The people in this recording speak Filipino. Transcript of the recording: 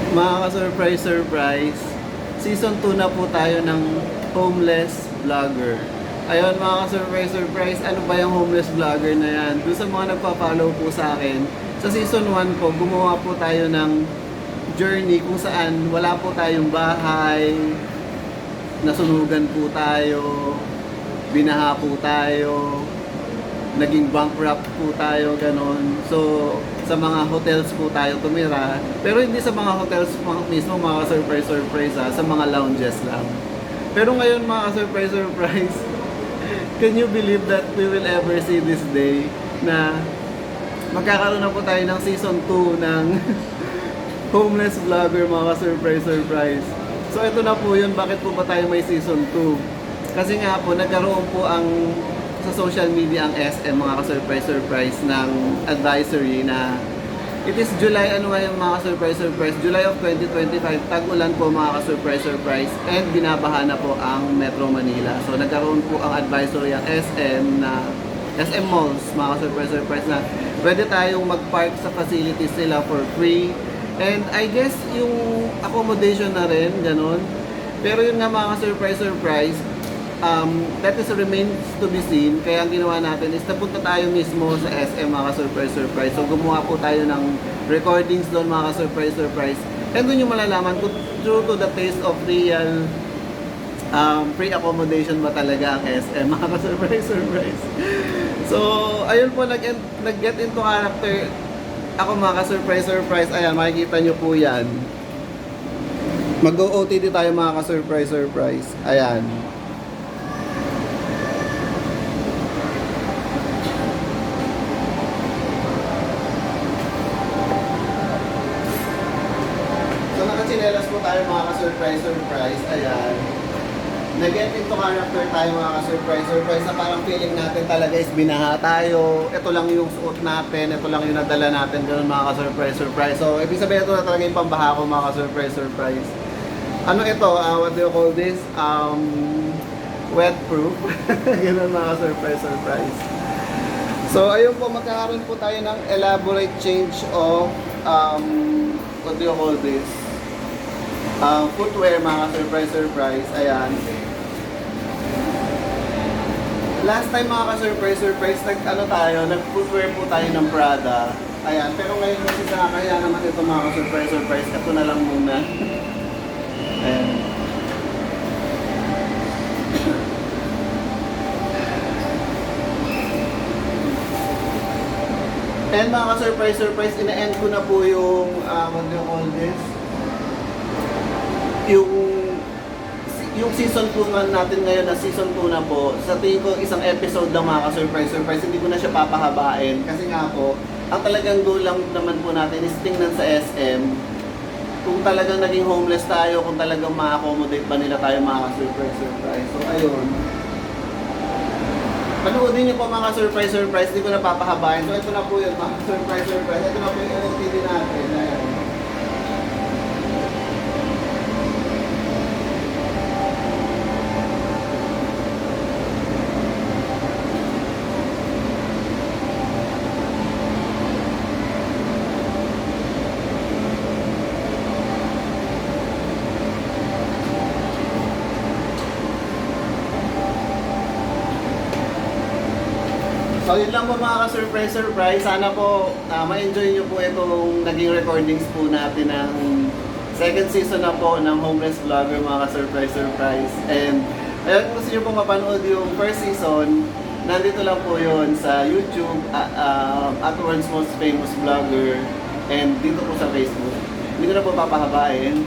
Mga ka-surprise, season 2 na po tayo ng homeless vlogger. Ayun mga ka-surprise, ano ba yung homeless vlogger na yan? Doon sa mga nagpa-follow po sa akin, sa season 1 po, gumawa po tayo ng journey kung saan wala po tayong bahay, nasunugan po tayo, binaha po tayo, naging bankrupt po tayo, ganon. So, sa mga hotels po tayo tumira. Pero hindi sa mga hotels mismo, mga surprise sa mga lounges lang. Pero ngayon mga surprise, can you believe that we will ever see this day na magkakaroon na po tayo ng season 2 ng homeless vlogger, mga surprise. So ito na po yun, bakit po ba tayo may season 2? Kasi nga po, nagkaroon po ang sa social media ang SM, mga ka-surprise ng advisory na it is July, ano nga yung mga surprise, July of 2025, tag-ulan po mga ka-surprise and binabaha na po ang Metro Manila. So nagkaroon po ang advisory ang SM na SM Malls, mga ka-surprise na pwede tayong mag-park sa facilities nila for free. And I guess yung accommodation na rin, ganon. Pero yun nga mga ka-surprise, that is remains to be seen. Kaya ang ginawa natin is napunta tayo mismo sa SM, mga surprise. So gumawa po tayo ng recordings doon, mga surprise. And doon yung malalaman kung true to the taste of real free accommodation ba talaga ang SM, mga surprise. So ayun po, nag-get into character ako, mga surprise. Ayan, makikita nyo po yan. Mag-OOTD tayo, mga surprise. Ayan. Nakachinelas po tayo, mga surprise. Ayan. Nag-get into character tayo, mga surprise na parang feeling natin talaga is binaha tayo. Ito lang yung suot natin, ito lang yung nadala natin, ganoon, mga surprise. So, ibig sabihin ito na talaga yung pambaha ko, mga surprise. Ano ito? What do you call this? Wet proof. Ganoon, mga surprise. So, ayun po, magkakaroon po tayo ng elaborate change of what do you call this? Footwear, mga surprise. Ayan. Last time, mga ka-surprise, nag-footwear po tayo ng Prada. Ayan, pero ngayon kasi kaya naman ito, mga ka-surprise, ito na lang muna. Ayan. And mga ka-surprise, ina-end ko na po yung, what do you call this? Yung season 2 natin ngayon na season 2 na po, sa tingin ko isang episode lang, mga ka-surprise, hindi ko na siya papahabain kasi nga po, ang talagang goal lang naman po natin is tingnan sa SM kung talagang naging homeless tayo, kung talagang ma-accommodate ba nila tayo, mga ka-surprise. So ayun, panoodin niyo po, mga surprise, hindi ko na papahabain. So ito na po yun, mga surprise, ito na po yung OOTD natin. Ayan. So yun lang po, mga ka-surprise. Sana po ma-enjoy nyo po itong naging recordings po natin ng second season na po ng Homeless Vlogger, mga ka-surprise. And ayun, kung gusto nyo po mapanood yung first season, nandito lang po yun sa YouTube at World's Most Famous Vlogger and dito po sa Facebook. Hindi ko na po papahabain.